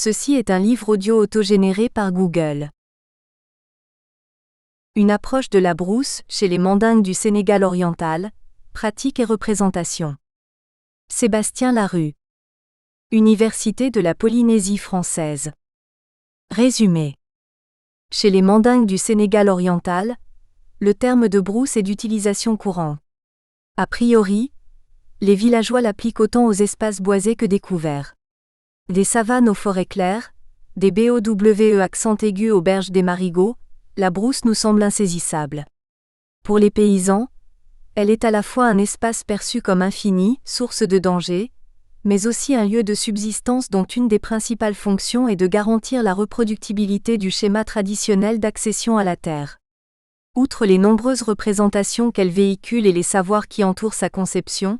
Ceci est un livre audio autogénéré par Google. Une approche de la brousse chez les Mandingues du Sénégal oriental, pratique et représentation. Sébastien Larue. Université de la Polynésie française. Résumé. Chez les Mandingues du Sénégal oriental, le terme de brousse est d'utilisation courante. A priori, les villageois l'appliquent autant aux espaces boisés que découverts. Des savanes aux forêts claires, des BOWE accent aigu aux berges des marigots, la brousse nous semble insaisissable. Pour les paysans, elle est à la fois un espace perçu comme infini, source de danger, mais aussi un lieu de subsistance dont une des principales fonctions est de garantir la reproductibilité du schéma traditionnel d'accession à la terre. Outre les nombreuses représentations qu'elle véhicule et les savoirs qui entourent sa conception,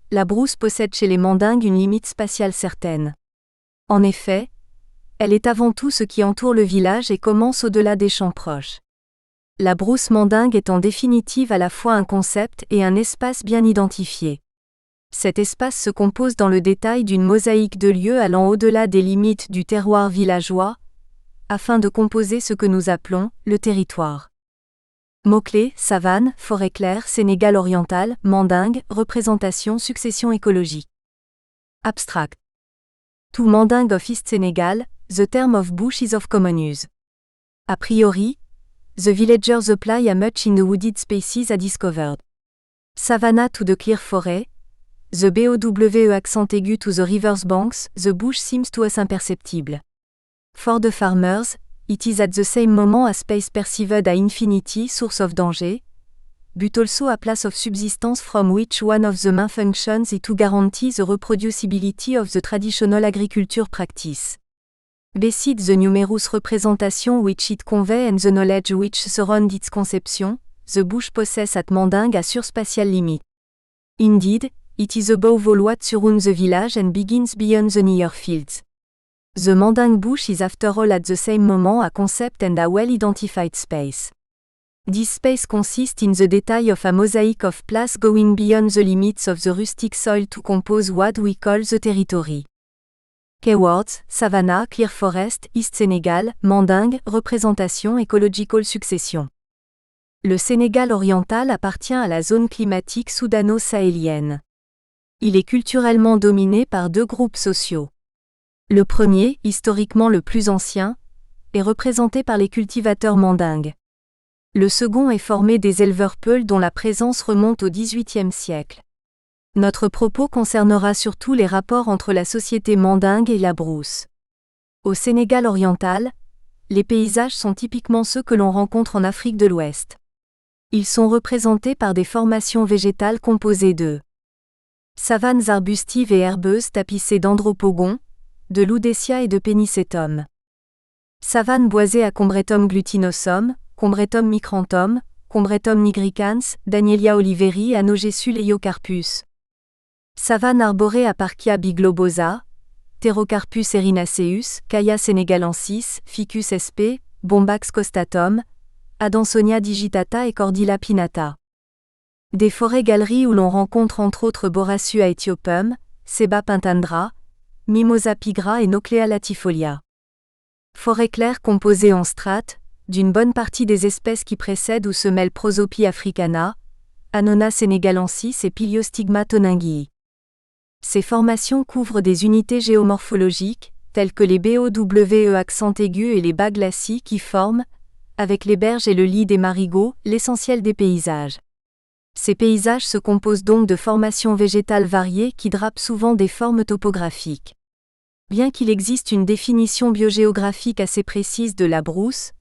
la brousse possède chez les Mandingues une limite spatiale certaine. En effet, elle est avant tout ce qui entoure le village et commence au-delà des champs proches. La brousse mandingue est en définitive à la fois un concept et un espace bien identifié. Cet espace se compose dans le détail d'une mosaïque de lieux allant au-delà des limites du terroir villageois, afin de composer ce que nous appelons le territoire. Mots-clés, savane, forêt claire, Sénégal oriental, mandingue, représentation, succession écologique. Abstract. To Mandingue of East Senegal, the term of bush is of common use. A priori, the villagers apply a much in the wooded spaces are discovered. Savannah to the clear forest, the BOWE accent aigu to the river's banks, the bush seems to us imperceptible. For the farmers, it is at the same moment a space perceived a infinity source of danger, but also a place of subsistence from which one of the main functions is to guarantee the reproducibility of the traditional agriculture practice. Besides the numerous representation which it convey and the knowledge which surround its conception, the bush possess at Mandingue a surspatial limit. Indeed, it is above all what surrounds the village and begins beyond the near fields. The Mandingue bush is after all at the same moment a concept and a well-identified space. This space consists in the detail of a mosaic of places going beyond the limits of the rustic soil to compose what we call the territory. Keywords, Savannah, Clear Forest, East Sénégal, Mandingue, représentation, ecological succession. Le Sénégal oriental appartient à la zone climatique soudano-sahélienne. Il est culturellement dominé par deux groupes sociaux. Le premier, historiquement le plus ancien, est représenté par les cultivateurs mandingues. Le second est formé des éleveurs peuls dont la présence remonte au XVIIIe siècle. Notre propos concernera surtout les rapports entre la société mandingue et la brousse. Au Sénégal oriental, les paysages sont typiquement ceux que l'on rencontre en Afrique de l'Ouest. Ils sont représentés par des formations végétales composées de savanes arbustives et herbeuses tapissées d'andropogons, de loudécia et de pénicetum. Savanes boisées à Combretum glutinosum, Combretum micranthum, Combretum nigricans, Danielia oliveri, Anogesul eiocarpus. Savane arborée à Parkia biglobosa, Pterocarpus erinaceus, Caia senegalensis, Ficus sp, Bombax costatum, Adansonia digitata et Cordilla pinnata. Des forêts-galeries où l'on rencontre entre autres Boracea aethiopum, Seba pintandra, Mimosa pigra et Noclea latifolia. Forêts claires composées en strates, d'une bonne partie des espèces qui précèdent ou se mêlent Prosopis africana, Annona senegalensis et Piliostigma toningii. Ces formations couvrent des unités géomorphologiques, telles que les BOWE accent aigu et les bas glacis qui forment, avec les berges et le lit des marigots, l'essentiel des paysages. Ces paysages se composent donc de formations végétales variées qui drapent souvent des formes topographiques. Bien qu'il existe une définition biogéographique assez précise de la brousse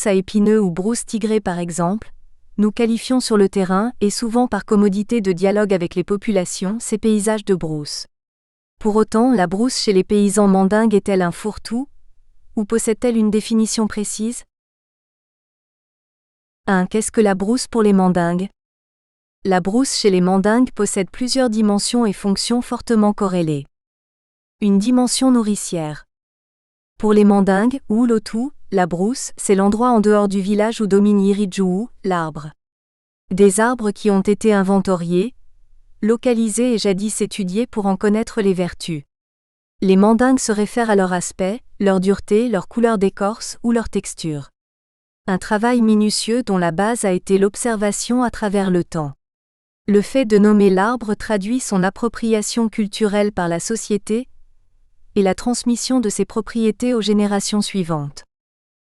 à épineux ou brousse tigrée par exemple, nous qualifions sur le terrain, et souvent par commodité de dialogue avec les populations, ces paysages de brousse. Pour autant, la brousse chez les paysans mandingues est-elle un fourre-tout, ou possède-t-elle une définition précise ? 1. Qu'est-ce que la brousse pour les mandingues ? La brousse chez les mandingues possède plusieurs dimensions et fonctions fortement corrélées. Une dimension nourricière. Pour les mandingues, ou Lotu, la brousse, c'est l'endroit en dehors du village où domine Yiridjou, l'arbre. Des arbres qui ont été inventoriés, localisés et jadis étudiés pour en connaître les vertus. Les mandingues se réfèrent à leur aspect, leur dureté, leur couleur d'écorce ou leur texture. Un travail minutieux dont la base a été l'observation à travers le temps. Le fait de nommer l'arbre traduit son appropriation culturelle par la société et la transmission de ses propriétés aux générations suivantes.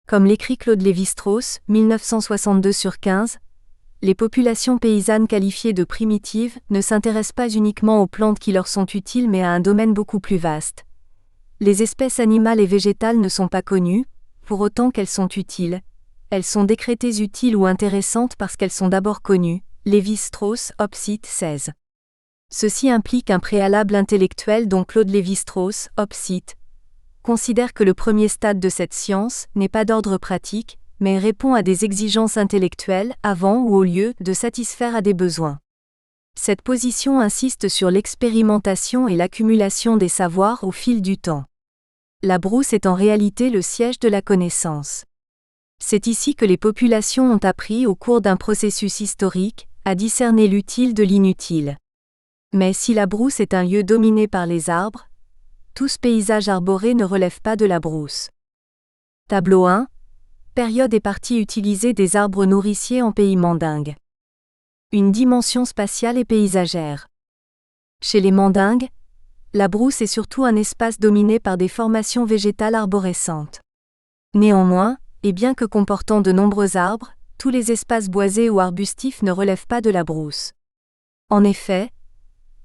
Comme l'écrit Claude Lévi-Strauss, 1962/15, les populations paysannes qualifiées de primitives ne s'intéressent pas uniquement aux plantes qui leur sont utiles mais à un domaine beaucoup plus vaste. Les espèces animales et végétales ne sont pas connues, pour autant qu'elles sont utiles. Elles sont décrétées utiles ou intéressantes parce qu'elles sont d'abord connues. Lévi-Strauss, Opcite 16. Ceci implique un préalable intellectuel dont Claude Lévi-Strauss, Opcite, considère que le premier stade de cette science n'est pas d'ordre pratique, mais répond à des exigences intellectuelles avant ou au lieu de satisfaire à des besoins. Cette position insiste sur l'expérimentation et l'accumulation des savoirs au fil du temps. La brousse est en réalité le siège de la connaissance. C'est ici que les populations ont appris au cours d'un processus historique à discerner l'utile de l'inutile. Mais si la brousse est un lieu dominé par les arbres, tout ce paysage arboré ne relève pas de la brousse. Tableau 1. Période et partie utilisée des arbres nourriciers en pays mandingue. Une dimension spatiale et paysagère. Chez les mandingues, la brousse est surtout un espace dominé par des formations végétales arborescentes. Néanmoins, et bien que comportant de nombreux arbres, tous les espaces boisés ou arbustifs ne relèvent pas de la brousse. En effet,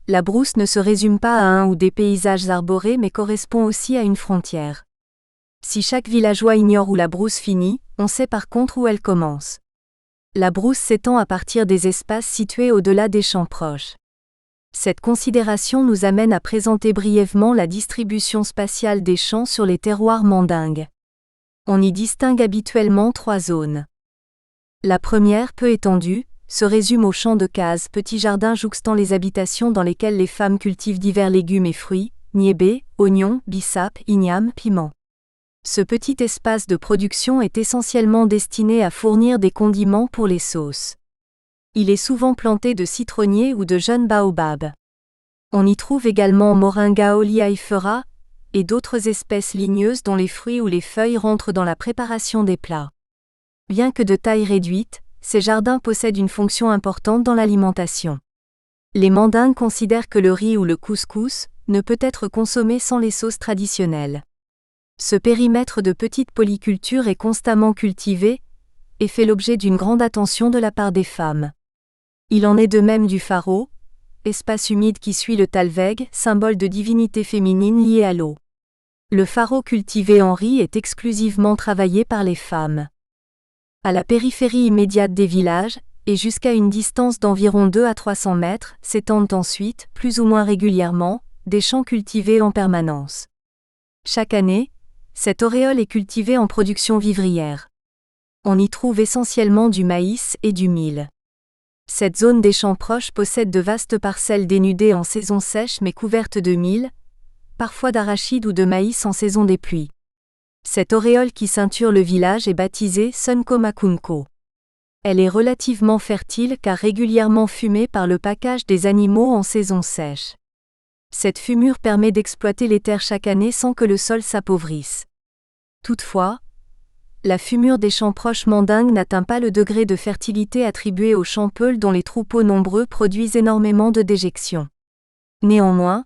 la brousse ne se résume pas à un ou des paysages arborés mais correspond aussi à une frontière. Si chaque villageois ignore où la brousse finit, on sait par contre où elle commence. La brousse s'étend à partir des espaces situés au-delà des champs proches. Cette considération nous amène à présenter brièvement la distribution spatiale des champs sur les terroirs mandingues. On y distingue habituellement 3 zones. La première, peu étendue, se résume aux champs de cases, petits jardins jouxtant les habitations dans lesquels les femmes cultivent divers légumes et fruits, niébé, oignons, bissap, igname, piment. Ce petit espace de production est essentiellement destiné à fournir des condiments pour les sauces. Il est souvent planté de citronniers ou de jeunes baobabs. On y trouve également Moringa oleifera et d'autres espèces ligneuses dont les fruits ou les feuilles rentrent dans la préparation des plats. Bien que de taille réduite, ces jardins possèdent une fonction importante dans l'alimentation. Les mandingues considèrent que le riz ou le couscous ne peut être consommé sans les sauces traditionnelles. Ce périmètre de petite polyculture est constamment cultivé et fait l'objet d'une grande attention de la part des femmes. Il en est de même du faro, espace humide qui suit le talweg, symbole de divinité féminine liée à l'eau. Le faro cultivé en riz est exclusivement travaillé par les femmes. À la périphérie immédiate des villages, et jusqu'à une distance d'environ 2 à 300 mètres, s'étendent ensuite, plus ou moins régulièrement, des champs cultivés en permanence. Chaque année, cette auréole est cultivée en production vivrière. On y trouve essentiellement du maïs et du mil. Cette zone des champs proches possède de vastes parcelles dénudées en saison sèche mais couvertes de mil, parfois d'arachides ou de maïs en saison des pluies. Cette auréole qui ceinture le village est baptisée Sunkomakunko. Elle est relativement fertile car régulièrement fumée par le package des animaux en saison sèche. Cette fumure permet d'exploiter les terres chaque année sans que le sol s'appauvrisse. Toutefois, la fumure des champs proches mandingues n'atteint pas le degré de fertilité attribué aux champs peuls dont les troupeaux nombreux produisent énormément de déjections. Néanmoins,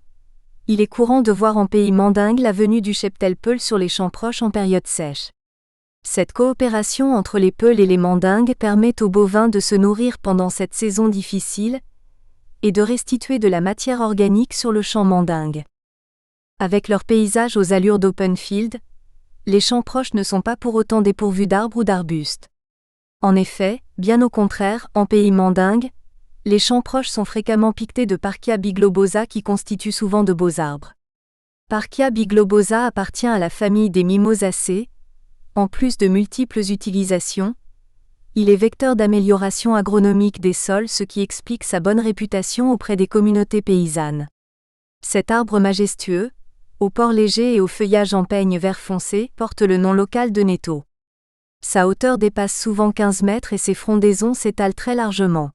il est courant de voir en pays mandingue la venue du cheptel peul sur les champs proches en période sèche. Cette coopération entre les peuls et les mandingues permet aux bovins de se nourrir pendant cette saison difficile et de restituer de la matière organique sur le champ mandingue. Avec leur paysage aux allures d'open field, les champs proches ne sont pas pour autant dépourvus d'arbres ou d'arbustes. En effet, bien au contraire, en pays mandingue, les champs proches sont fréquemment piquetés de Parkia biglobosa qui constituent souvent de beaux arbres. Parkia biglobosa appartient à la famille des Mimosacées. En plus de multiples utilisations, il est vecteur d'amélioration agronomique des sols, ce qui explique sa bonne réputation auprès des communautés paysannes. Cet arbre majestueux, au port léger et au feuillage en peigne vert foncé, porte le nom local de netto. Sa hauteur dépasse souvent 15 mètres et ses frondaisons s'étalent très largement.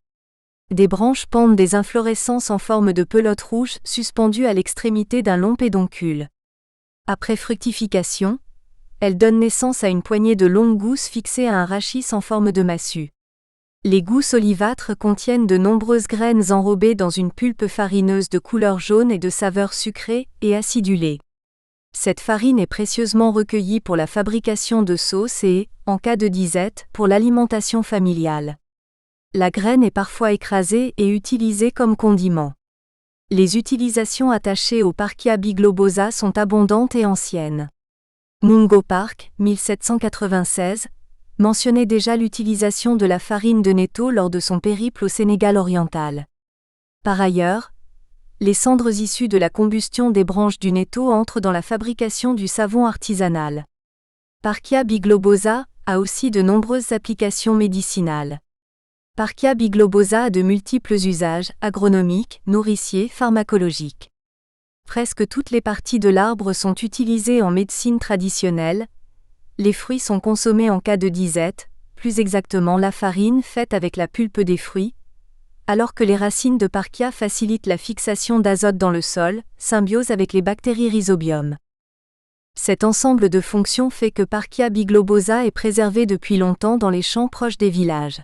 Des branches pendent des inflorescences en forme de pelote rouge suspendues à l'extrémité d'un long pédoncule. Après fructification, elle donne naissance à une poignée de longues gousses fixées à un rachis en forme de massue. Les gousses olivâtres contiennent de nombreuses graines enrobées dans une pulpe farineuse de couleur jaune et de saveur sucrée et acidulée. Cette farine est précieusement recueillie pour la fabrication de sauces et, en cas de disette, pour l'alimentation familiale. La graine est parfois écrasée et utilisée comme condiment. Les utilisations attachées au Parkia biglobosa sont abondantes et anciennes. Mungo Park, 1796, mentionnait déjà l'utilisation de la farine de netto lors de son périple au Sénégal oriental. Par ailleurs, les cendres issues de la combustion des branches du netto entrent dans la fabrication du savon artisanal. Parkia biglobosa a aussi de nombreuses applications médicinales. Parkia biglobosa a de multiples usages agronomiques, nourriciers, pharmacologiques. Presque toutes les parties de l'arbre sont utilisées en médecine traditionnelle. Les fruits sont consommés en cas de disette, plus exactement la farine faite avec la pulpe des fruits, alors que les racines de Parkia facilitent la fixation d'azote dans le sol, symbiose avec les bactéries Rhizobium. Cet ensemble de fonctions fait que Parkia biglobosa est préservé depuis longtemps dans les champs proches des villages.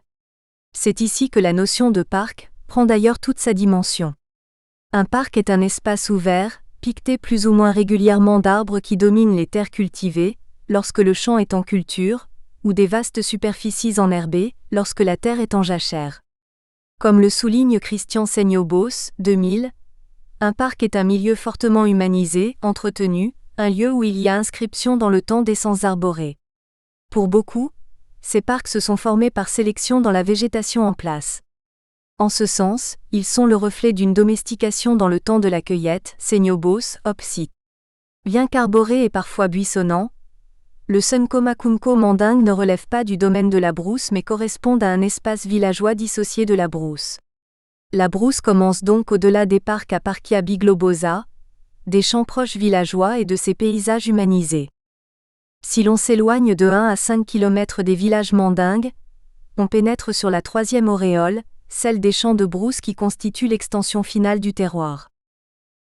C'est ici que la notion de parc prend d'ailleurs toute sa dimension. Un parc est un espace ouvert, piqueté plus ou moins régulièrement d'arbres qui dominent les terres cultivées, lorsque le champ est en culture, ou des vastes superficies enherbées, lorsque la terre est en jachère. Comme le souligne Christian Seignobos, 2000, un parc est un milieu fortement humanisé, entretenu, un lieu où il y a inscription dans le temps d'essences arborées. Pour beaucoup, ces parcs se sont formés par sélection dans la végétation en place. En ce sens, ils sont le reflet d'une domestication dans le temps de la cueillette, Seignobos, Opsi. Bien qu'arboré et parfois buissonnant, le Sunkomakunko mandingue ne relève pas du domaine de la brousse mais correspond à un espace villageois dissocié de la brousse. La brousse commence donc au-delà des parcs à Parkia biglobosa, des champs proches villageois et de ses paysages humanisés. Si l'on s'éloigne de 1 à 5 km des villages mandingues, on pénètre sur la troisième auréole, celle des champs de brousse qui constitue l'extension finale du terroir.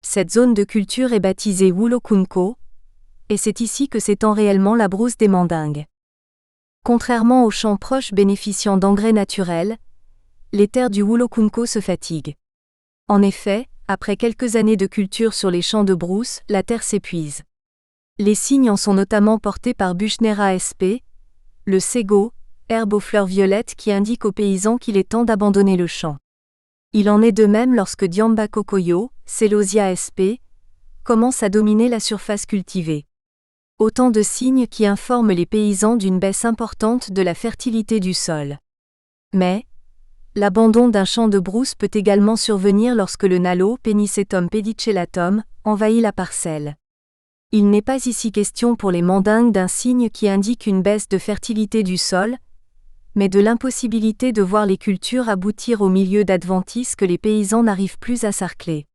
Cette zone de culture est baptisée Wulokunko, et c'est ici que s'étend réellement la brousse des mandingues. Contrairement aux champs proches bénéficiant d'engrais naturels, les terres du Wulokunko se fatiguent. En effet, après quelques années de culture sur les champs de brousse, la terre s'épuise. Les signes en sont notamment portés par Buchnera sp, le sego, herbe aux fleurs violettes qui indique aux paysans qu'il est temps d'abandonner le champ. Il en est de même lorsque Diamba kokoyo, Celosia sp, commence à dominer la surface cultivée. Autant de signes qui informent les paysans d'une baisse importante de la fertilité du sol. Mais, l'abandon d'un champ de brousse peut également survenir lorsque le nalo Penicetum pedicellatum envahit la parcelle. Il n'est pas ici question pour les mandingues d'un signe qui indique une baisse de fertilité du sol, mais de l'impossibilité de voir les cultures aboutir au milieu d'adventices que les paysans n'arrivent plus à sarcler.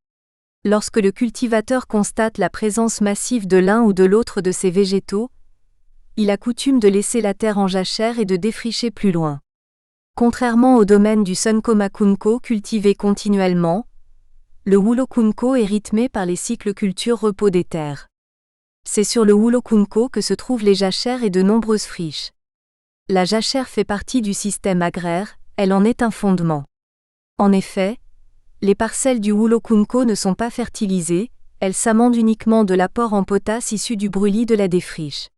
Lorsque le cultivateur constate la présence massive de l'un ou de l'autre de ces végétaux, il a coutume de laisser la terre en jachère et de défricher plus loin. Contrairement au domaine du Sunkomakunko cultivé continuellement, le Wulokunko est rythmé par les cycles culture-repos des terres. C'est sur le Wulokunko que se trouvent les jachères et de nombreuses friches. La jachère fait partie du système agraire, elle en est un fondement. En effet, les parcelles du Wulokunko ne sont pas fertilisées, elles s'amendent uniquement de l'apport en potasse issu du brûlis de la défriche.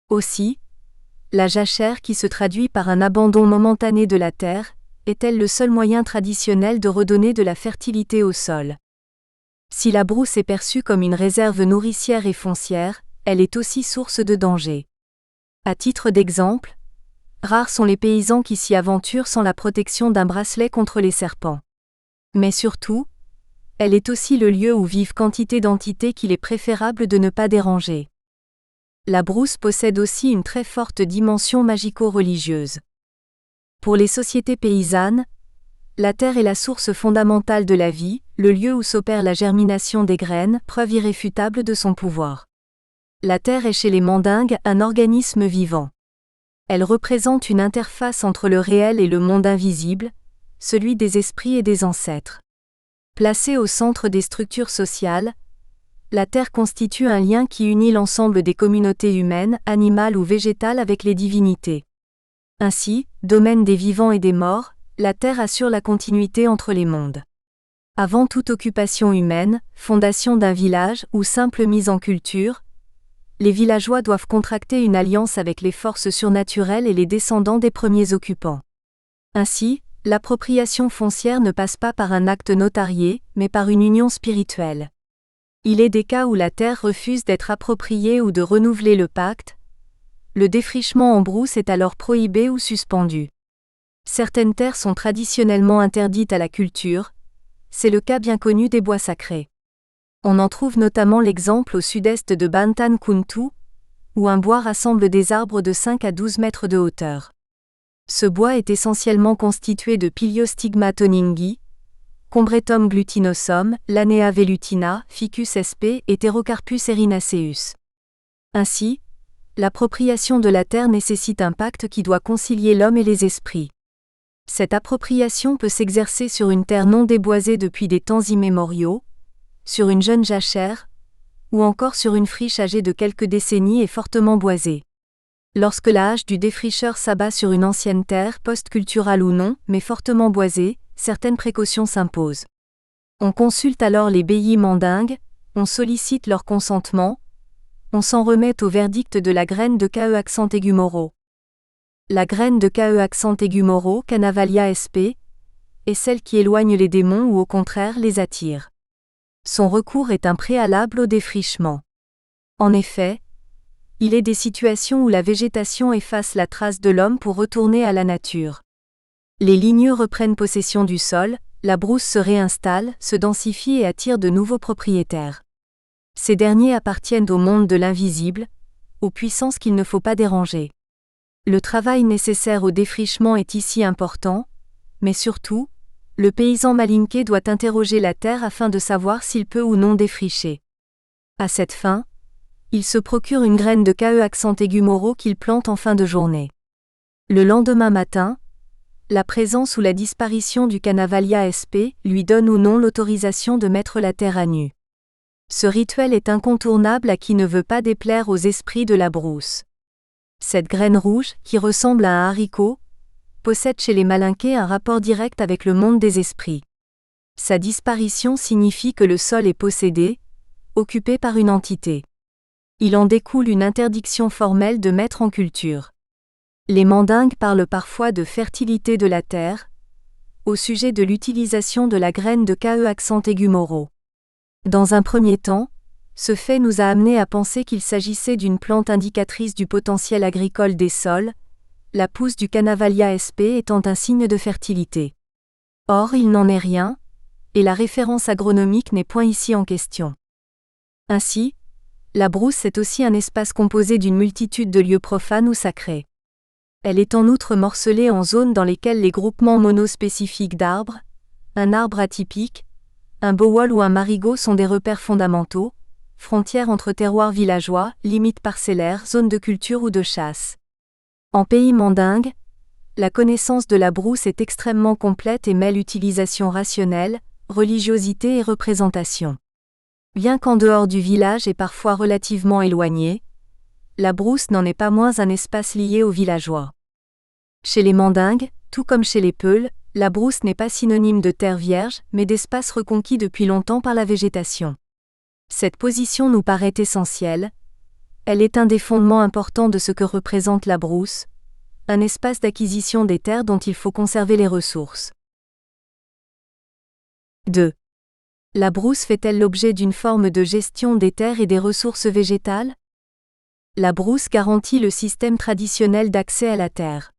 Aussi, la jachère qui se traduit par un abandon momentané de la terre, est-elle le seul moyen traditionnel de redonner de la fertilité au sol. Si la brousse est perçue comme une réserve nourricière et foncière, elle est aussi source de danger. À titre d'exemple, rares sont les paysans qui s'y aventurent sans la protection d'un bracelet contre les serpents. Mais surtout, elle est aussi le lieu où vivent quantité d'entités qu'il est préférable de ne pas déranger. La brousse possède aussi une très forte dimension magico-religieuse. Pour les sociétés paysannes, la terre est la source fondamentale de la vie, le lieu où s'opère la germination des graines, preuve irréfutable de son pouvoir. La terre est chez les mandingues un organisme vivant. Elle représente une interface entre le réel et le monde invisible, celui des esprits et des ancêtres. Placée au centre des structures sociales, La terre constitue un lien qui unit l'ensemble des communautés humaines, animales ou végétales avec les divinités. Ainsi, domaine des vivants et des morts, la terre assure la continuité entre les mondes. Avant toute occupation humaine, fondation d'un village ou simple mise en culture, les villageois doivent contracter une alliance avec les forces surnaturelles et les descendants des premiers occupants. Ainsi, l'appropriation foncière ne passe pas par un acte notarié, mais par une union spirituelle. Il est des cas où la terre refuse d'être appropriée ou de renouveler le pacte. Le défrichement en brousse est alors prohibé ou suspendu. Certaines terres sont traditionnellement interdites à la culture. C'est le cas bien connu des bois sacrés. On en trouve notamment l'exemple au sud-est de Bantan Kuntu, où un bois rassemble des arbres de 5 à 12 mètres de hauteur. Ce bois est essentiellement constitué de Piliostigma toningui, Combretum glutinosum, Lanea velutina, Ficus sp. Et Pterocarpus erinaceus. Ainsi, l'appropriation de la terre nécessite un pacte qui doit concilier l'homme et les esprits. Cette appropriation peut s'exercer sur une terre non déboisée depuis des temps immémoriaux, sur une jeune jachère, ou encore sur une friche âgée de quelques décennies et fortement boisée. Lorsque la hache du défricheur s'abat sur une ancienne terre, post-culturale ou non, mais fortement boisée, certaines précautions s'imposent. On consulte alors les beyis mandingues, on sollicite leur consentement, on s'en remet au verdict de la graine de K.E. accent aigu moro. La graine de K.E. accent aigu moro, Canavalia sp. Est celle qui éloigne les démons ou au contraire les attire. Son recours est un préalable au défrichement. En effet, il est des situations où la végétation efface la trace de l'homme pour retourner à la nature. Les ligneux reprennent possession du sol, la brousse se réinstalle, se densifie et attire de nouveaux propriétaires. Ces derniers appartiennent au monde de l'invisible, aux puissances qu'il ne faut pas déranger. Le travail nécessaire au défrichement est ici important, mais surtout, le paysan malinqué doit interroger la terre afin de savoir s'il peut ou non défricher. À cette fin, il se procure une graine de K.E. accent aigu moro qu'il plante en fin de journée. Le lendemain matin, la présence ou la disparition du Canavalia sp. Lui donne ou non l'autorisation de mettre la terre à nu. Ce rituel est incontournable à qui ne veut pas déplaire aux esprits de la brousse. Cette graine rouge, qui ressemble à un haricot, possède chez les malinqués un rapport direct avec le monde des esprits. Sa disparition signifie que le sol est possédé, occupé par une entité. Il en découle une interdiction formelle de mettre en culture. Les mandingues parlent parfois de fertilité de la terre, au sujet de l'utilisation de la graine de K.E. accent aigu moro. Dans un premier temps, ce fait nous a amené à penser qu'il s'agissait d'une plante indicatrice du potentiel agricole des sols, la pousse du Canavalia sp. Étant un signe de fertilité. Or, il n'en est rien, et la référence agronomique n'est point ici en question. Ainsi, la brousse est aussi un espace composé d'une multitude de lieux profanes ou sacrés. Elle est en outre morcelée en zones dans lesquelles les groupements monospécifiques d'arbres, un arbre atypique, un bowal ou un marigot sont des repères fondamentaux, frontières entre terroirs villageois, limites parcellaires, zones de culture ou de chasse. En pays mandingue, la connaissance de la brousse est extrêmement complète et mêle utilisation rationnelle, religiosité et représentation. Bien qu'en dehors du village et parfois relativement éloignée, la brousse n'en est pas moins un espace lié aux villageois. Chez les mandingues, tout comme chez les peuls, la brousse n'est pas synonyme de terre vierge, mais d'espace reconquis depuis longtemps par la végétation. Cette position nous paraît essentielle. Elle est un des fondements importants de ce que représente la brousse, un espace d'acquisition des terres dont il faut conserver les ressources. 2. La brousse fait-elle l'objet d'une forme de gestion des terres et des ressources végétales ? La brousse garantit le système traditionnel d'accès à la terre.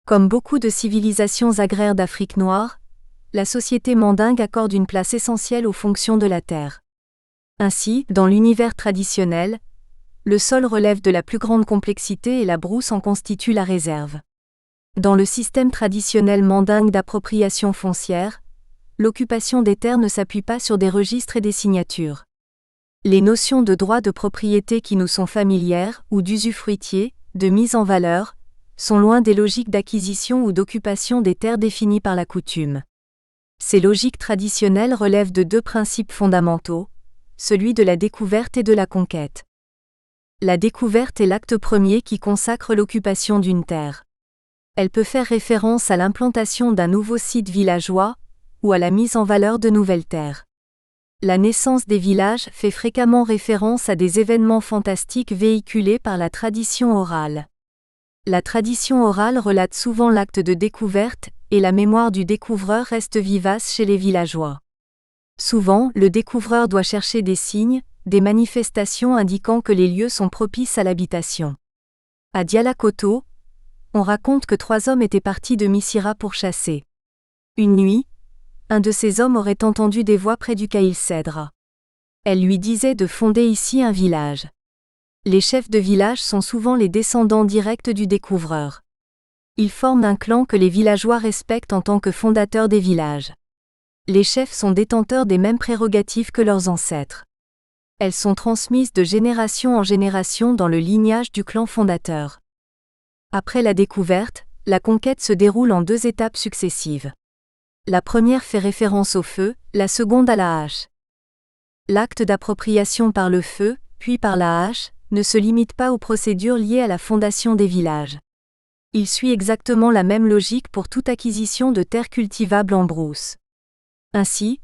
Comme beaucoup de civilisations agraires d'Afrique noire, la société mandingue accorde une place essentielle aux fonctions de la terre. Ainsi, dans l'univers traditionnel, le sol relève de la plus grande complexité et la brousse en constitue la réserve. Dans le système traditionnel mandingue d'appropriation foncière, l'occupation des terres ne s'appuie pas sur des registres et des signatures. Les notions de droit de propriété qui nous sont familières, ou d'usufruitier, de mise en valeur, sont loin des logiques d'acquisition ou d'occupation des terres définies par la coutume. Ces logiques traditionnelles relèvent de deux principes fondamentaux, celui de la découverte et de la conquête. La découverte est l'acte premier qui consacre l'occupation d'une terre. Elle peut faire référence à l'implantation d'un nouveau site villageois, ou à la mise en valeur de nouvelles terres. La naissance des villages fait fréquemment référence à des événements fantastiques véhiculés par la tradition orale. La tradition orale relate souvent l'acte de découverte, et la mémoire du découvreur reste vivace chez les villageois. Souvent, le découvreur doit chercher des signes, des manifestations indiquant que les lieux sont propices à l'habitation. À Dialakoto, on raconte que 3 hommes étaient partis de Missira pour chasser. Une nuit, un de ces hommes aurait entendu des voix près du Caïl Cèdre. Elles lui disaient de fonder ici un village. Les chefs de village sont souvent les descendants directs du découvreur. Ils forment un clan que les villageois respectent en tant que fondateurs des villages. Les chefs sont détenteurs des mêmes prérogatives que leurs ancêtres. Elles sont transmises de génération en génération dans le lignage du clan fondateur. Après la découverte, la conquête se déroule en 2 étapes successives. La première fait référence au feu, la seconde à la hache. L'acte d'appropriation par le feu, puis par la hache, ne se limite pas aux procédures liées à la fondation des villages. Il suit exactement la même logique pour toute acquisition de terres cultivables en brousse. Ainsi,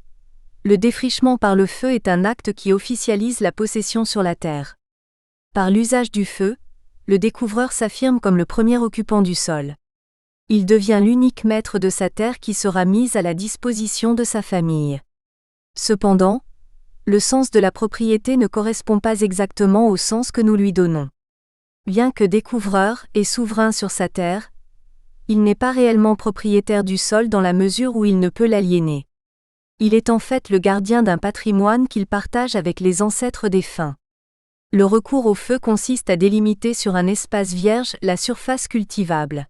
le défrichement par le feu est un acte qui officialise la possession sur la terre. Par l'usage du feu, le découvreur s'affirme comme le premier occupant du sol. Il devient l'unique maître de sa terre qui sera mise à la disposition de sa famille. Cependant, le sens de la propriété ne correspond pas exactement au sens que nous lui donnons. Bien que découvreur et souverain sur sa terre, il n'est pas réellement propriétaire du sol dans la mesure où il ne peut l'aliéner. Il est en fait le gardien d'un patrimoine qu'il partage avec les ancêtres défunts. Le recours au feu consiste à délimiter sur un espace vierge la surface cultivable.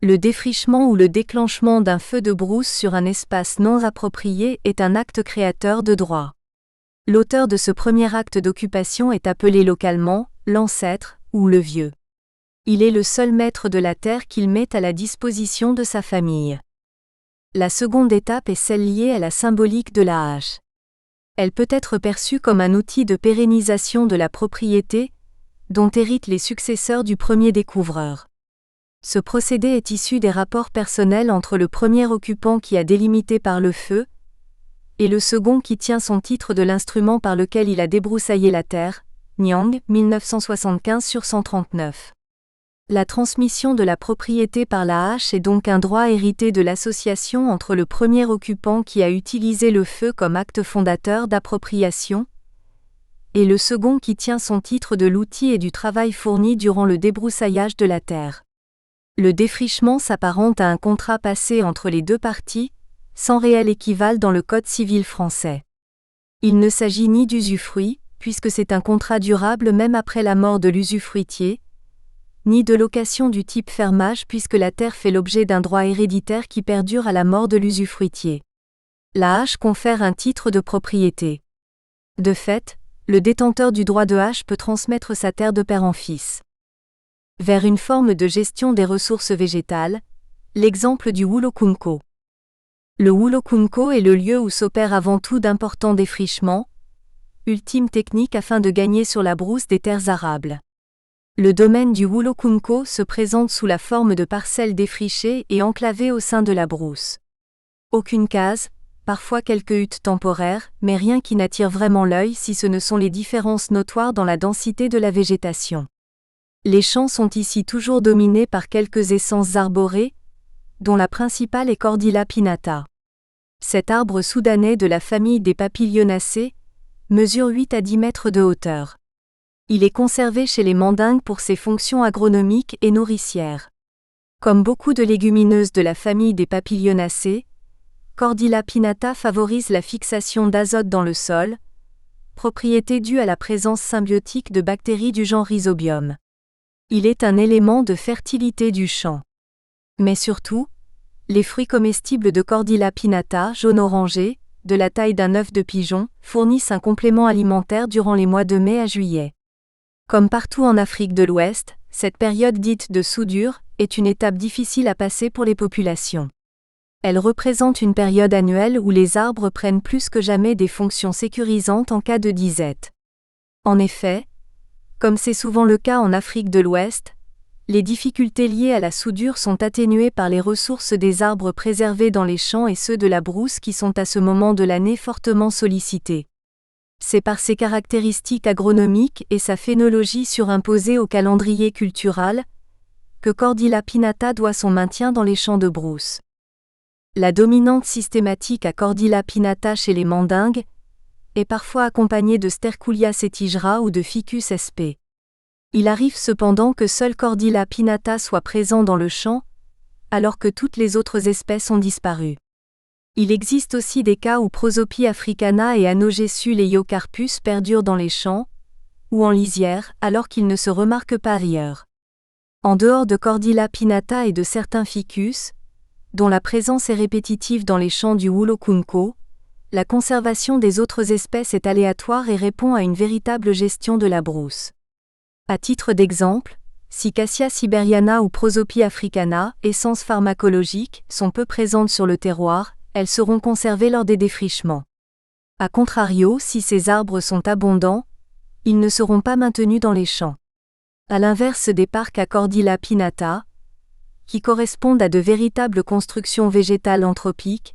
Le défrichement ou le déclenchement d'un feu de brousse sur un espace non approprié est un acte créateur de droit. L'auteur de ce premier acte d'occupation est appelé localement l'ancêtre ou le vieux. Il est le seul maître de la terre qu'il met à la disposition de sa famille. La seconde étape est celle liée à la symbolique de la hache. Elle peut être perçue comme un outil de pérennisation de la propriété, dont héritent les successeurs du premier découvreur. Ce procédé est issu des rapports personnels entre le premier occupant qui a délimité par le feu, et le second qui tient son titre de l'instrument par lequel il a débroussaillé la terre, Nyang, 1975/139. La transmission de la propriété par la hache est donc un droit hérité de l'association entre le premier occupant qui a utilisé le feu comme acte fondateur d'appropriation, et le second qui tient son titre de l'outil et du travail fourni durant le débroussaillage de la terre. Le défrichement s'apparente à un contrat passé entre les 2 parties, sans réel équivalent dans le Code civil français. Il ne s'agit ni d'usufruit, puisque c'est un contrat durable même après la mort de l'usufruitier, ni de location du type fermage puisque la terre fait l'objet d'un droit héréditaire qui perdure à la mort de l'usufruitier. La hache confère un titre de propriété. De fait, le détenteur du droit de hache peut transmettre sa terre de père en fils. Vers une forme de gestion des ressources végétales, l'exemple du Wulokunko. Le Wulokunko est le lieu où s'opèrent avant tout d'importants défrichements, ultime technique afin de gagner sur la brousse des terres arables. Le domaine du Wulokunko se présente sous la forme de parcelles défrichées et enclavées au sein de la brousse. Aucune case, parfois quelques huttes temporaires, mais rien qui n'attire vraiment l'œil si ce ne sont les différences notoires dans la densité de la végétation. Les champs sont ici toujours dominés par quelques essences arborées, dont la principale est Cordilla pinnata. Cet arbre soudanais de la famille des Papilionacées mesure 8 à 10 mètres de hauteur. Il est conservé chez les Mandingues pour ses fonctions agronomiques et nourricières. Comme beaucoup de légumineuses de la famille des Papilionacées, Cordilla pinnata favorise la fixation d'azote dans le sol, propriété due à la présence symbiotique de bactéries du genre Rhizobium. Il est un élément de fertilité du champ. Mais surtout, les fruits comestibles de Cordilla pinnata, jaune-orangé, de la taille d'un œuf de pigeon, fournissent un complément alimentaire durant les mois de mai à juillet. Comme partout en Afrique de l'Ouest, cette période dite de soudure est une étape difficile à passer pour les populations. Elle représente une période annuelle où les arbres prennent plus que jamais des fonctions sécurisantes en cas de disette. En effet, comme c'est souvent le cas en Afrique de l'Ouest, les difficultés liées à la soudure sont atténuées par les ressources des arbres préservés dans les champs et ceux de la brousse qui sont à ce moment de l'année fortement sollicités. C'est par ses caractéristiques agronomiques et sa phénologie surimposée au calendrier cultural que Cordyla pinnata doit son maintien dans les champs de brousse. La dominante systématique à Cordyla pinnata chez les mandingues est parfois accompagnée de Sterculia setigera ou de Ficus sp. Il arrive cependant que seul Cordyla pinnata soit présent dans le champ, alors que toutes les autres espèces ont disparu. Il existe aussi des cas où Prosopis africana et Anogesus leiocarpus perdurent dans les champs, ou en lisière, alors qu'ils ne se remarquent pas ailleurs. En dehors de Cordyla pinnata et de certains Ficus, dont la présence est répétitive dans les champs du Wulokunko, la conservation des autres espèces est aléatoire et répond à une véritable gestion de la brousse. À titre d'exemple, si Cassia siberiana ou Prosopis africana, essences pharmacologiques, sont peu présentes sur le terroir, elles seront conservées lors des défrichements. A contrario, si ces arbres sont abondants, ils ne seront pas maintenus dans les champs. À l'inverse des parcs à Cordyla pinnata, qui correspondent à de véritables constructions végétales anthropiques,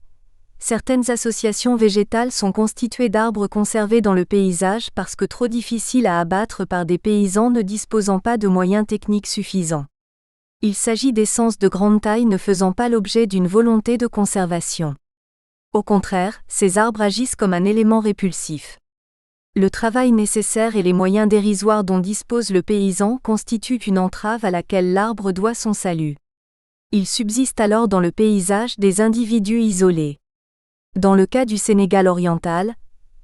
certaines associations végétales sont constituées d'arbres conservés dans le paysage parce que trop difficiles à abattre par des paysans ne disposant pas de moyens techniques suffisants. Il s'agit d'essences de grande taille ne faisant pas l'objet d'une volonté de conservation. Au contraire, ces arbres agissent comme un élément répulsif. Le travail nécessaire et les moyens dérisoires dont dispose le paysan constituent une entrave à laquelle l'arbre doit son salut. Il subsiste alors dans le paysage des individus isolés. Dans le cas du Sénégal oriental,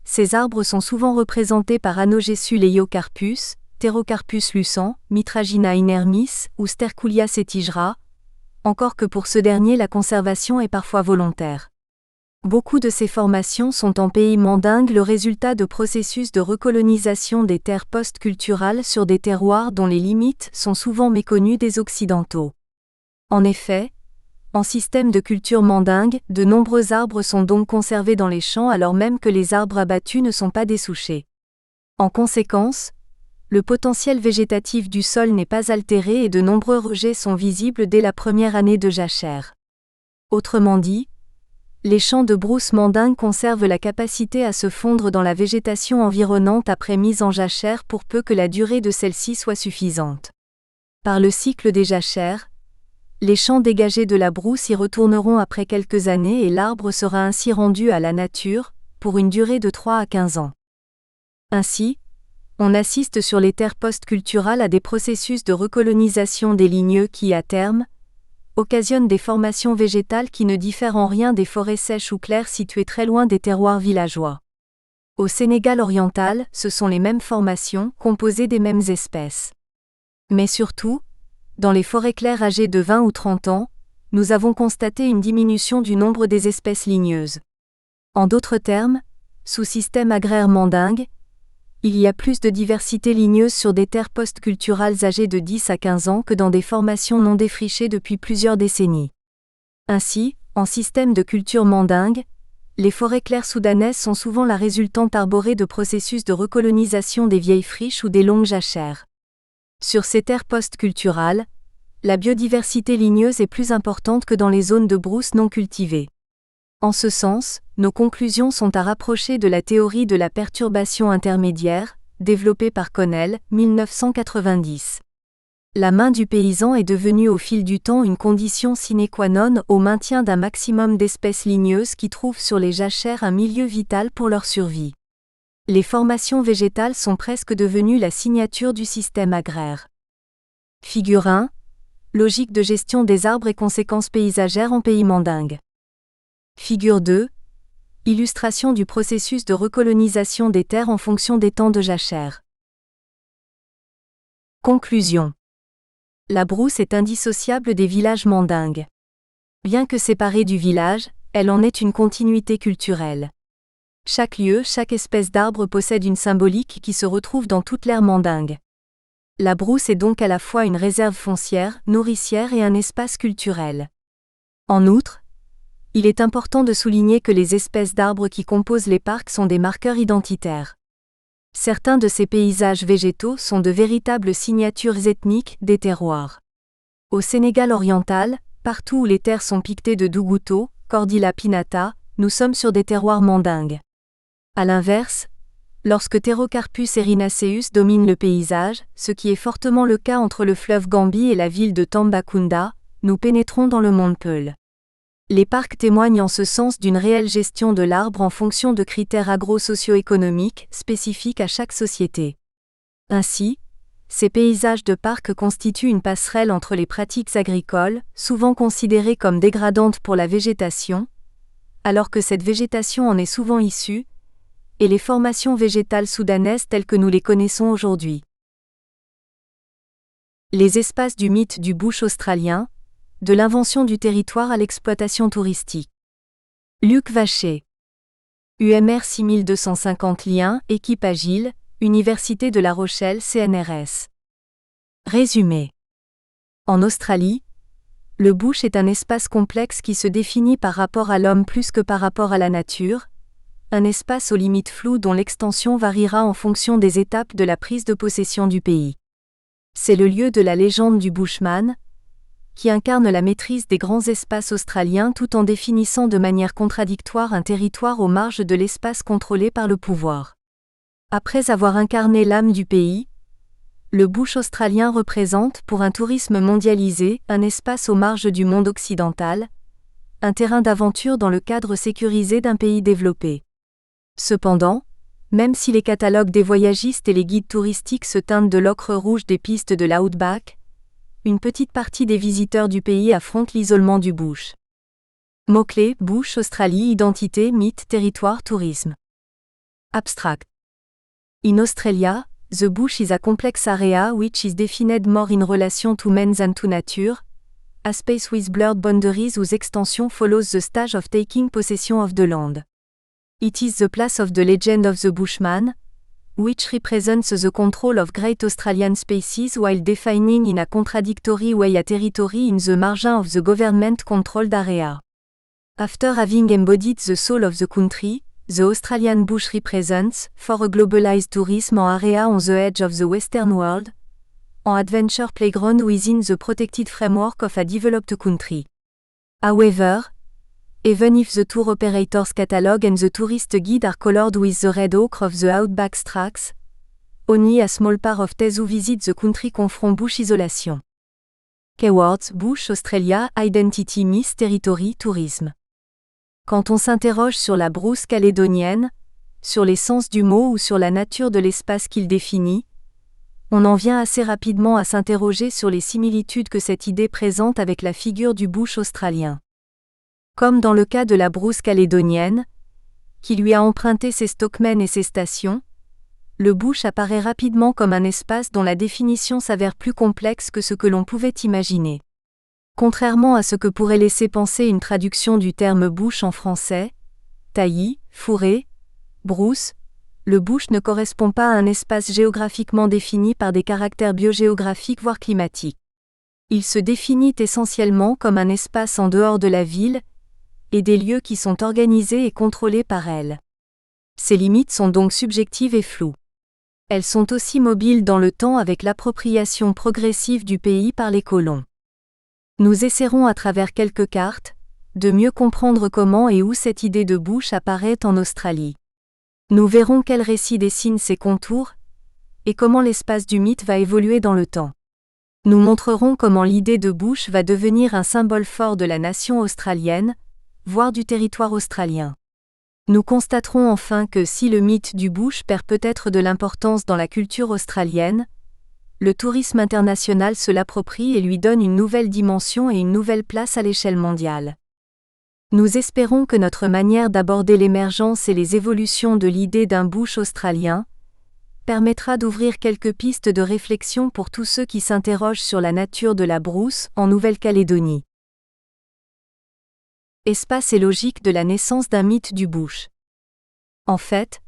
ces arbres sont souvent représentés par Anogesus leiocarpus, Pterocarpus lucent, Mitragina inermis ou Sterculia setigera, encore que pour ce dernier la conservation est parfois volontaire. Beaucoup de ces formations sont en pays mandingue le résultat de processus de recolonisation des terres post-culturales sur des terroirs dont les limites sont souvent méconnues des Occidentaux. En effet, en système de culture mandingue, de nombreux arbres sont donc conservés dans les champs alors même que les arbres abattus ne sont pas dessouchés. En conséquence, le potentiel végétatif du sol n'est pas altéré et de nombreux rejets sont visibles dès la première année de jachère. Autrement dit, les champs de brousse mandingue conservent la capacité à se fondre dans la végétation environnante après mise en jachère pour peu que la durée de celle-ci soit suffisante. Par le cycle des jachères, les champs dégagés de la brousse y retourneront après quelques années et l'arbre sera ainsi rendu à la nature, pour une durée de 3 à 15 ans. Ainsi, on assiste sur les terres post-culturales à des processus de recolonisation des ligneux qui, à terme, occasionnent des formations végétales qui ne diffèrent en rien des forêts sèches ou claires situées très loin des terroirs villageois. Au Sénégal oriental, ce sont les mêmes formations, composées des mêmes espèces. Mais surtout, dans les forêts claires âgées de 20 ou 30 ans, nous avons constaté une diminution du nombre des espèces ligneuses. En d'autres termes, sous système agraire mandingue, il y a plus de diversité ligneuse sur des terres post-culturales âgées de 10 à 15 ans que dans des formations non défrichées depuis plusieurs décennies. Ainsi, en système de culture mandingue, les forêts claires soudanaises sont souvent la résultante arborée de processus de recolonisation des vieilles friches ou des longues jachères. Sur ces terres post-culturales, la biodiversité ligneuse est plus importante que dans les zones de brousse non cultivées. En ce sens, nos conclusions sont à rapprocher de la théorie de la perturbation intermédiaire, développée par Connell, 1990. La main du paysan est devenue au fil du temps une condition sine qua non au maintien d'un maximum d'espèces ligneuses qui trouvent sur les jachères un milieu vital pour leur survie. Les formations végétales sont presque devenues la signature du système agraire. Figure 1. Logique de gestion des arbres et conséquences paysagères en pays mandingue. Figure 2. Illustration du processus de recolonisation des terres en fonction des temps de jachère. Conclusion. La brousse est indissociable des villages mandingues. Bien que séparée du village, elle en est une continuité culturelle. Chaque lieu, chaque espèce d'arbre possède une symbolique qui se retrouve dans toute l'aire mandingue. La brousse est donc à la fois une réserve foncière, nourricière et un espace culturel. En outre, Il est important de souligner que les espèces d'arbres qui composent les parcs sont des marqueurs identitaires. Certains de ces paysages végétaux sont de véritables signatures ethniques des terroirs. Au Sénégal oriental, partout où les terres sont piquetées de dougouto, Cordilla pinnata, nous sommes sur des terroirs mandingues. À l'inverse, lorsque Pterocarpus erinaceus domine le paysage, ce qui est fortement le cas entre le fleuve Gambie et la ville de Tambacounda, nous pénétrons dans le monde Peul. Les parcs témoignent en ce sens d'une réelle gestion de l'arbre en fonction de critères agro-socio-économiques spécifiques à chaque société. Ainsi, ces paysages de parcs constituent une passerelle entre les pratiques agricoles, souvent considérées comme dégradantes pour la végétation, alors que cette végétation en est souvent issue, et les formations végétales soudanaises telles que nous les connaissons aujourd'hui. Les espaces du mythe du bush australien, de l'invention du territoire à l'exploitation touristique. Luc Vacher. UMR 6250 liens, équipe agile, Université de La Rochelle CNRS. Résumé. En Australie, le bush est un espace complexe qui se définit par rapport à l'homme plus que par rapport à la nature, un espace aux limites floues dont l'extension variera en fonction des étapes de la prise de possession du pays. C'est le lieu de la légende du bushman, qui incarne la maîtrise des grands espaces australiens tout en définissant de manière contradictoire un territoire aux marges de l'espace contrôlé par le pouvoir. Après avoir incarné l'âme du pays, le bush australien représente, pour un tourisme mondialisé, un espace aux marges du monde occidental, un terrain d'aventure dans le cadre sécurisé d'un pays développé. Cependant, même si les catalogues des voyagistes et les guides touristiques se teintent de l'ocre rouge des pistes de l'outback, une petite partie des visiteurs du pays affrontent l'isolement du bush. Mots-clés: bush, Australie, identité, mythe, territoire, tourisme. Abstract. In Australia, the bush is a complex area which is defined more in relation to men than to nature, a space with blurred boundaries whose extension follows the stage of taking possession of the land. It is the place of the legend of the bushman, which represents the control of great Australian spaces while defining in a contradictory way a territory in the margin of the government-controlled area. After having embodied the soul of the country, the Australian bush represents, for a globalized tourism an area on the edge of the Western world, an adventure playground within the protected framework of a developed country. However, even if the tour operator's catalogue and the tourist guide are colored with the red ochre of the outback tracks, only a small part of those who visit the country confront bush isolation. Keywords: bush, Australia, identity, myth, territory, tourisme. Quand on s'interroge sur la brousse calédonienne, sur l'essence du mot ou sur la nature de l'espace qu'il définit, on en vient assez rapidement à s'interroger sur les similitudes que cette idée présente avec la figure du bush australien. Comme dans le cas de la brousse calédonienne, qui lui a emprunté ses stockmen et ses stations, le bush apparaît rapidement comme un espace dont la définition s'avère plus complexe que ce que l'on pouvait imaginer. Contrairement à ce que pourrait laisser penser une traduction du terme bush en français, taillis, fourré, brousse, le bush ne correspond pas à un espace géographiquement défini par des caractères biogéographiques voire climatiques. Il se définit essentiellement comme un espace en dehors de la ville, et des lieux qui sont organisés et contrôlés par elle. Ces limites sont donc subjectives et floues. Elles sont aussi mobiles dans le temps avec l'appropriation progressive du pays par les colons. Nous essaierons à travers quelques cartes, de mieux comprendre comment et où cette idée de bush apparaît en Australie. Nous verrons quel récit dessine ses contours, et comment l'espace du mythe va évoluer dans le temps. Nous montrerons comment l'idée de bush va devenir un symbole fort de la nation australienne, voire du territoire australien. Nous constaterons enfin que si le mythe du bush perd peut-être de l'importance dans la culture australienne, le tourisme international se l'approprie et lui donne une nouvelle dimension et une nouvelle place à l'échelle mondiale. Nous espérons que notre manière d'aborder l'émergence et les évolutions de l'idée d'un bush australien permettra d'ouvrir quelques pistes de réflexion pour tous ceux qui s'interrogent sur la nature de la brousse en Nouvelle-Calédonie. Espace et logique de la naissance d'un mythe du bush. En fait,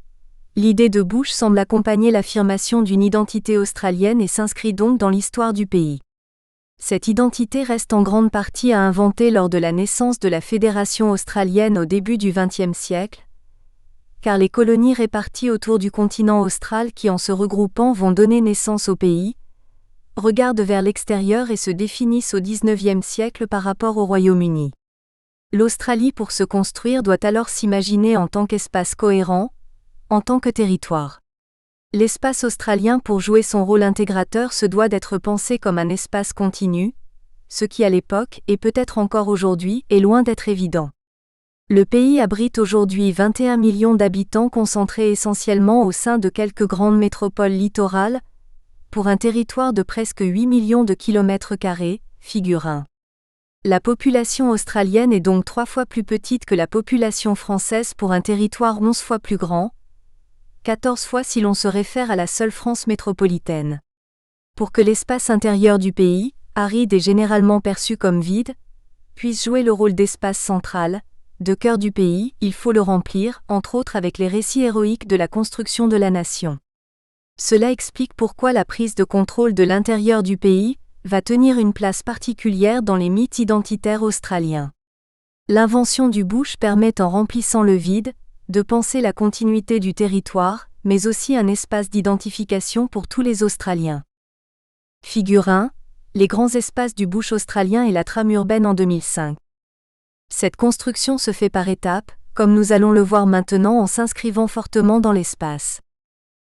l'idée de bush semble accompagner l'affirmation d'une identité australienne et s'inscrit donc dans l'histoire du pays. Cette identité reste en grande partie à inventer lors de la naissance de la Fédération australienne au début du XXe siècle, car les colonies réparties autour du continent austral qui en se regroupant vont donner naissance au pays, regardent vers l'extérieur et se définissent au XIXe siècle par rapport au Royaume-Uni. L'Australie pour se construire doit alors s'imaginer en tant qu'espace cohérent, en tant que territoire. L'espace australien pour jouer son rôle intégrateur se doit d'être pensé comme un espace continu, ce qui à l'époque, et peut-être encore aujourd'hui, est loin d'être évident. Le pays abrite aujourd'hui 21 millions d'habitants concentrés essentiellement au sein de quelques grandes métropoles littorales, pour un territoire de presque 8 millions de kilomètres carrés, figure 1. La population australienne est donc 3 fois plus petite que la population française pour un territoire 11 fois plus grand, 14 fois si l'on se réfère à la seule France métropolitaine. Pour que l'espace intérieur du pays, aride et généralement perçu comme vide, puisse jouer le rôle d'espace central, de cœur du pays, il faut le remplir, entre autres avec les récits héroïques de la construction de la nation. Cela explique pourquoi la prise de contrôle de l'intérieur du pays va tenir une place particulière dans les mythes identitaires australiens. L'invention du bush permet, en remplissant le vide, de penser la continuité du territoire, mais aussi un espace d'identification pour tous les Australiens. Figure 1. Les grands espaces du bush australien et la trame urbaine en 2005. Cette construction se fait par étapes, comme nous allons le voir maintenant en s'inscrivant fortement dans l'espace.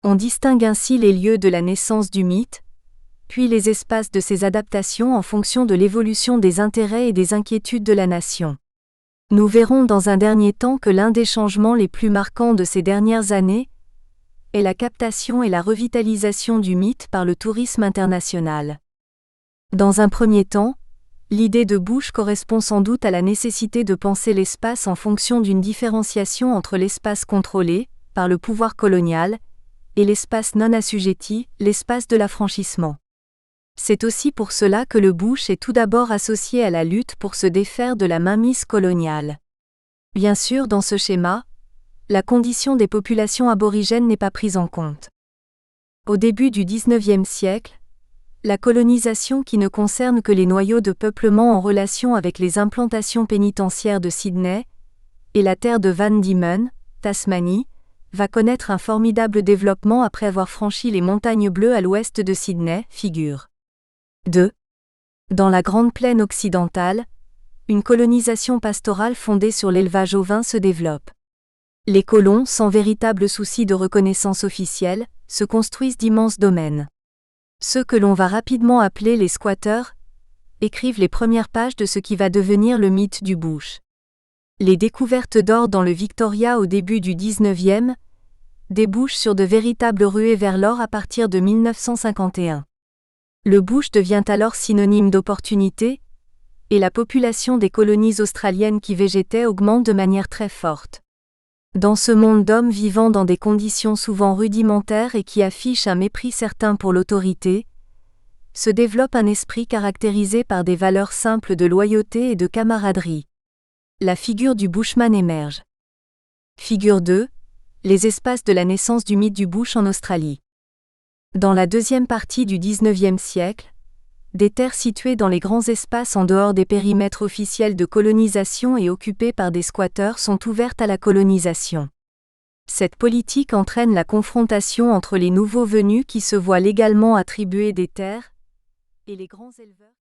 On distingue ainsi les lieux de la naissance du mythe, puis les espaces de ses adaptations en fonction de l'évolution des intérêts et des inquiétudes de la nation. Nous verrons dans un dernier temps que l'un des changements les plus marquants de ces dernières années est la captation et la revitalisation du mythe par le tourisme international. Dans un premier temps, l'idée de Bush correspond sans doute à la nécessité de penser l'espace en fonction d'une différenciation entre l'espace contrôlé, par le pouvoir colonial, et l'espace non assujetti, l'espace de l'affranchissement. C'est aussi pour cela que le bush est tout d'abord associé à la lutte pour se défaire de la mainmise coloniale. Bien sûr, dans ce schéma, la condition des populations aborigènes n'est pas prise en compte. Au début du XIXe siècle, la colonisation qui ne concerne que les noyaux de peuplement en relation avec les implantations pénitentiaires de Sydney et la terre de Van Diemen, Tasmanie, va connaître un formidable développement après avoir franchi les montagnes bleues à l'ouest de Sydney, figure 2. Dans la Grande Plaine occidentale, une colonisation pastorale fondée sur l'élevage ovin se développe. Les colons, sans véritable souci de reconnaissance officielle, se construisent d'immenses domaines. Ceux que l'on va rapidement appeler les squatteurs écrivent les premières pages de ce qui va devenir le mythe du bush. Les découvertes d'or dans le Victoria au début du XIXe débouchent sur de véritables ruées vers l'or à partir de 1951. Le bush devient alors synonyme d'opportunité, et la population des colonies australiennes qui végétaient augmente de manière très forte. Dans ce monde d'hommes vivant dans des conditions souvent rudimentaires et qui affichent un mépris certain pour l'autorité, se développe un esprit caractérisé par des valeurs simples de loyauté et de camaraderie. La figure du bushman émerge. Figure 2. Les espaces de la naissance du mythe du bush en Australie. Dans la deuxième partie du XIXe siècle, des terres situées dans les grands espaces en dehors des périmètres officiels de colonisation et occupées par des squatteurs sont ouvertes à la colonisation. Cette politique entraîne la confrontation entre les nouveaux venus qui se voient légalement attribuer des terres et les grands éleveurs.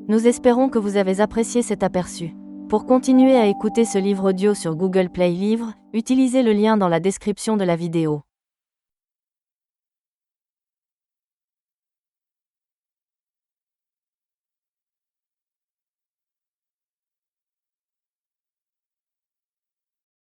Nous espérons que vous avez apprécié cet aperçu. Pour continuer à écouter ce livre audio sur Google Play Livres, utilisez le lien dans la description de la vidéo.